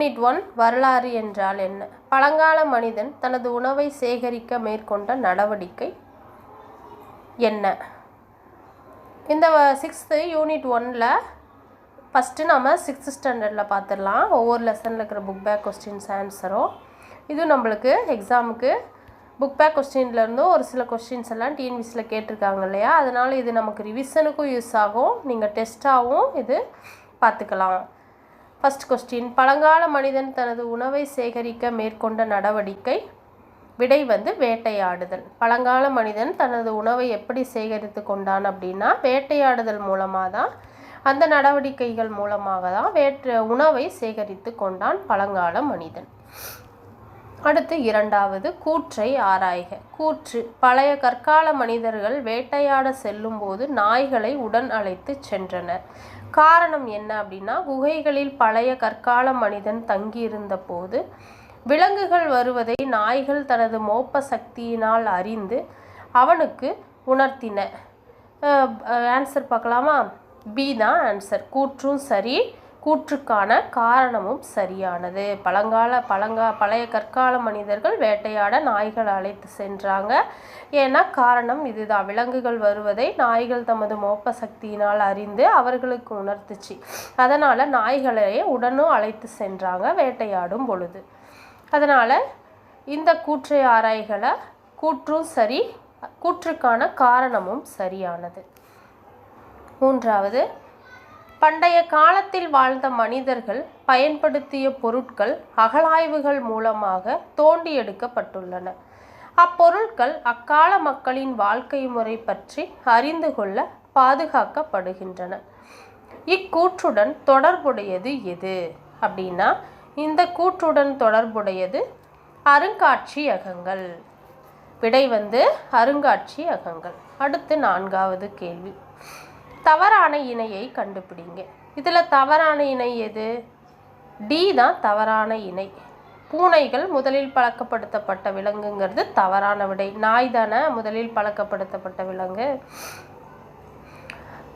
Unit 1 வரலாறு என்றால் என்ன? பழங்கால மனிதன் தனது உணவை சேகரிக்க மேற்கொண்ட நடவடிக்கை என்ன? இந்த 6th யூனிட் 1ல் ஃபஸ்ட்டு நம்ம 6th ஸ்டாண்டர்டில் பார்த்துடலாம். ஒவ்வொரு லெசனில் இருக்கிற புக் பேக் கொஸ்டின்ஸ் ஆன்சரும். இதுவும் நம்மளுக்கு எக்ஸாமுக்கு புக் பேக் கொஸ்டின்லேருந்தும் ஒரு சில கொஸ்டின்ஸ் எல்லாம் டிஎன்பிசியில் கேட்டிருக்காங்க இல்லையா? அதனால் இது நமக்கு ரிவிஷனுக்கும் யூஸ் ஆகும், நீங்கள் டெஸ்ட்டாகவும் இது பார்த்துக்கலாம். ஃபஸ்ட் கொஸ்டின், பழங்கால மனிதன் தனது உணவை சேகரிக்க மேற்கொண்ட நடவடிக்கை. விடை வேட்டையாடுதல். பழங்கால மனிதன் தனது உணவை எப்படி சேகரித்து கொண்டான் அப்படின்னா வேட்டையாடுதல் மூலமாக தான், அந்த நடவடிக்கைகள் மூலமாக தான் உணவை சேகரித்து கொண்டான் பழங்கால மனிதன். அடுத்து இரண்டாவது, கூற்றை ஆராய்க. கூற்று, பழைய கற்கால மனிதர்கள் வேட்டையாட செல்லும்போது நாய்களை உடன் அழைத்து சென்றனர். காரணம் என்ன அப்படின்னா, குகைகளில் பழைய கற்கால மனிதன் தங்கியிருந்த போது விலங்குகள் வருவதை நாய்கள் தனது மோப்ப சக்தியினால் அறிந்து அவனுக்கு உணர்த்தின. ஆன்சர் பார்க்கலாமா? பி தான் ஆன்சர். கூற்றும் சரி, கூற்றுக்கான காரணமும் சரியானது. பழைய கற்கால மனிதர்கள் வேட்டையாட நாய்கள் அழைத்து சென்றாங்க. ஏன்னா காரணம் இதுதான், விலங்குகள் வருவதை நாய்கள் தமது மோப்ப சக்தியினால் அறிந்து அவர்களுக்கு உணர்த்துச்சு. அதனால் நாய்களையே உடனும் அழைத்து சென்றாங்க வேட்டையாடும் பொழுது. அதனால் இந்த கூற்றை ஆராய்களை கூற்றும் சரி, கூற்றுக்கான காரணமும் சரியானது. மூன்றாவது, பண்டைய காலத்தில் வாழ்ந்த மனிதர்கள் பயன்படுத்திய பொருட்கள் அகழாய்வுகள் மூலமாக தோண்டி எடுக்கப்பட்டுள்ளன. அப்பொருட்கள் அக்கால மக்களின் வாழ்க்கை முறை பற்றி அறிந்து கொள்ள பாதுகாக்கப்படுகின்றன. இக்கூற்றுடன் தொடர்புடையது எது அப்படின்னா, இந்த கூற்றுடன் தொடர்புடையது அருங்காட்சியகங்கள். விடை அருங்காட்சியகங்கள். அடுத்து நான்காவது கேள்வி, தவறான இணையை கண்டுபிடிங்க. இதில் தவறான இணை எது? டி தான் தவறான இணை. பூனைகள் முதலில் பழக்கப்படுத்தப்பட்ட விலங்குங்கிறது தவறான விடை. நாய் தானே முதலில் பழக்கப்படுத்தப்பட்ட விலங்கு.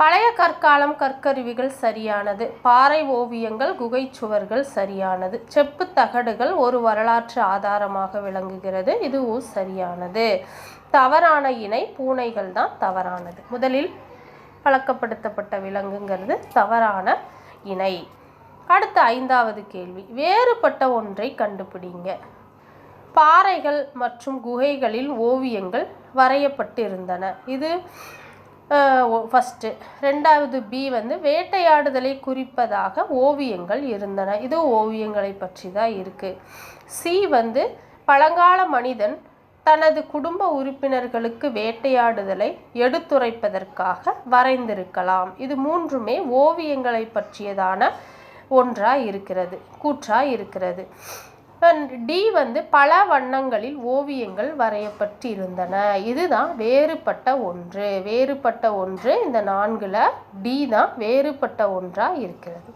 பழைய கற்காலம் கற்கருவிகள் சரியானது. பாறை ஓவியங்கள், குகை சுவர்கள் சரியானது. செப்பு தகடுகள் ஒரு வரலாற்று ஆதாரமாக விளங்குகிறது. இதுவும் சரியானது. தவறான இணை பூனைகள் தான் தவறானது. முதலில் பழக்கப்படுத்தப்பட்ட விலங்குங்கிறது தவறான இணை. அடுத்த ஐந்தாவது கேள்வி, வேறுபட்ட ஒன்றை கண்டுபிடிங்க. பாறைகள் மற்றும் குகைகளில் ஓவியங்கள் வரையப்பட்டிருந்தன. இது ஃபஸ்ட்டு. ரெண்டாவது பி வேட்டையாடுதலை குறிப்பதாக ஓவியங்கள் இருந்தன. இது ஓவியங்களை பற்றி தான் இருக்குது. சி பழங்கால மனிதன் தனது குடும்ப உறுப்பினர்களுக்கு வேட்டையாடுதலை எடுத்துரைப்பதற்காக வரைந்திருக்கலாம். இது மூன்றுமே ஓவியங்களை பற்றியதான ஒன்றாக இருக்கிறது, கூற்றாக இருக்கிறது. டி பல வண்ணங்களில் ஓவியங்கள் வரையப்பட்டு இருந்தன. இதுதான் வேறுபட்ட ஒன்று. வேறுபட்ட ஒன்று இந்த 4ல் டி தான் வேறுபட்ட ஒன்றாக இருக்கிறது.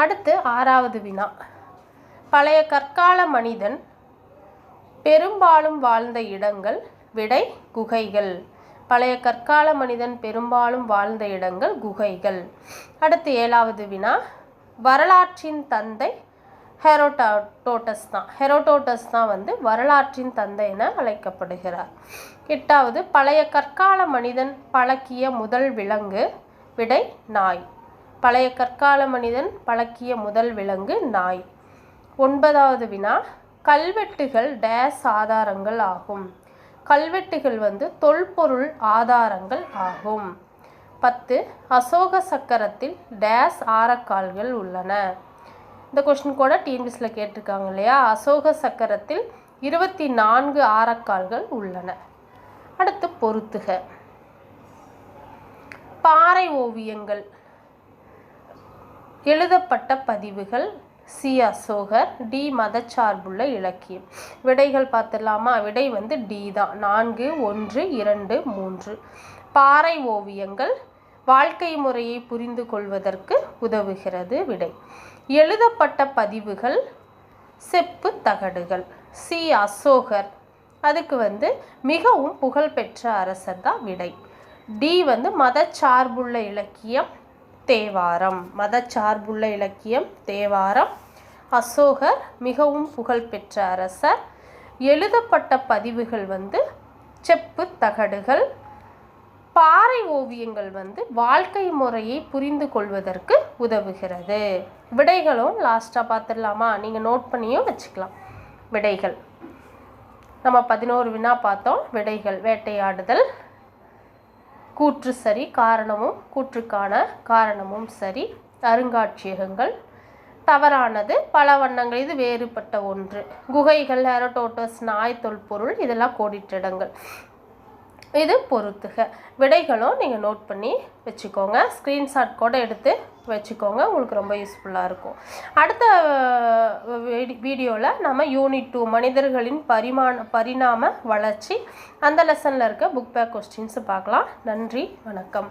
அடுத்து ஆறாவது வினா, பழைய கற்கால மனிதன் பெரும்பாலும் வாழ்ந்த இடங்கள். விடை குகைகள். பழைய கற்கால மனிதன் பெரும்பாலும் வாழ்ந்த இடங்கள் குகைகள். அடுத்து ஏழாவது வினா, வரலாற்றின் தந்தை ஹெரோடோட்டஸ் தான். ஹெரோடோட்டஸ் தான் வரலாற்றின் தந்தை என அழைக்கப்படுகிறார். எட்டாவது, பழைய கற்கால மனிதன் பழக்கிய முதல் விலங்கு. விடை நாய். பழைய கற்கால மனிதன் பழக்கிய முதல் விலங்கு நாய். ஒன்பதாவது வினா, கல்வெட்டுகள் டேஸ் ஆதாரங்கள் ஆகும். கல்வெட்டுகள் தொல்பொருள் ஆதாரங்கள் ஆகும். 10, அசோக சக்கரத்தில் டேஸ் ஆரக்கால்கள் உள்ளன. இந்த கொஸ்டின் கூட டிஎன்பிசியில் கேட்டிருக்காங்க இல்லையா? அசோக சக்கரத்தில் 24 ஆரக்கால்கள் உள்ளன. அடுத்து பொறுத்துக. பாறை ஓவியங்கள், எழுதப்பட்ட பதிவுகள். சி அசோகர். டி மதச்சார்புள்ள இலக்கியம். விடைகள் பார்த்துடலாமா? விடை டி தான். 4, 1, 2, 3. பாறை ஓவியங்கள் வாழ்க்கை முறையை புரிந்து கொள்வதற்கு உதவுகிறது. விடை. எழுதப்பட்ட பதிவுகள் செப்பு தகடுகள். சி அசோகர். அதுக்கு மிகவும் புகழ்பெற்ற அரசர் தான். விடை. டி மதச்சார்புள்ள இலக்கியம். தேவாரம். மதச்சார்புள்ள இலக்கியம் தேவாரம். அசோகர் மிகவும் புகழ்பெற்ற அரசர். எழுதப்பட்ட பதிவுகள் செப்பு தகடுகள். பாறை ஓவியங்கள் வாழ்க்கை முறையை புரிந்து கொள்வதற்கு உதவுகிறது. விடைகளும் லாஸ்ட்டாக பார்த்துடலாமா? நீங்கள் நோட் பண்ணியும் வச்சுக்கலாம். விடைகள் நம்ம 11 வினா பார்த்தோம். விடைகள்: வேட்டையாடுதல், கூற்று சரி, காரணமும் கூற்றுக்கான காரணமும் சரி. அருங்காட்சியகங்கள் தவறானது, பல வண்ணங்கள் இது வேறுபட்ட ஒன்று. குகைகள், ஹெரோடோட்டஸ், நாய் தொல்பொருள் இதெல்லாம் கோடிட்டிடங்கள். இது பொறுத்துக. விடைகளும் நீங்கள் நோட் பண்ணி வச்சுக்கோங்க. ஸ்க்ரீன்ஷாட் கூட எடுத்து வச்சுக்கோங்க, உங்களுக்கு ரொம்ப யூஸ்ஃபுல்லாக இருக்கும். அடுத்த வீடியோவில் நம்ம யூனிட் 2 மனிதர்களின் பரிணாம வளர்ச்சி அந்த லெசனில் இருக்க புக் பேக் கொஸ்டின்ஸை பார்க்கலாம். நன்றி, வணக்கம்.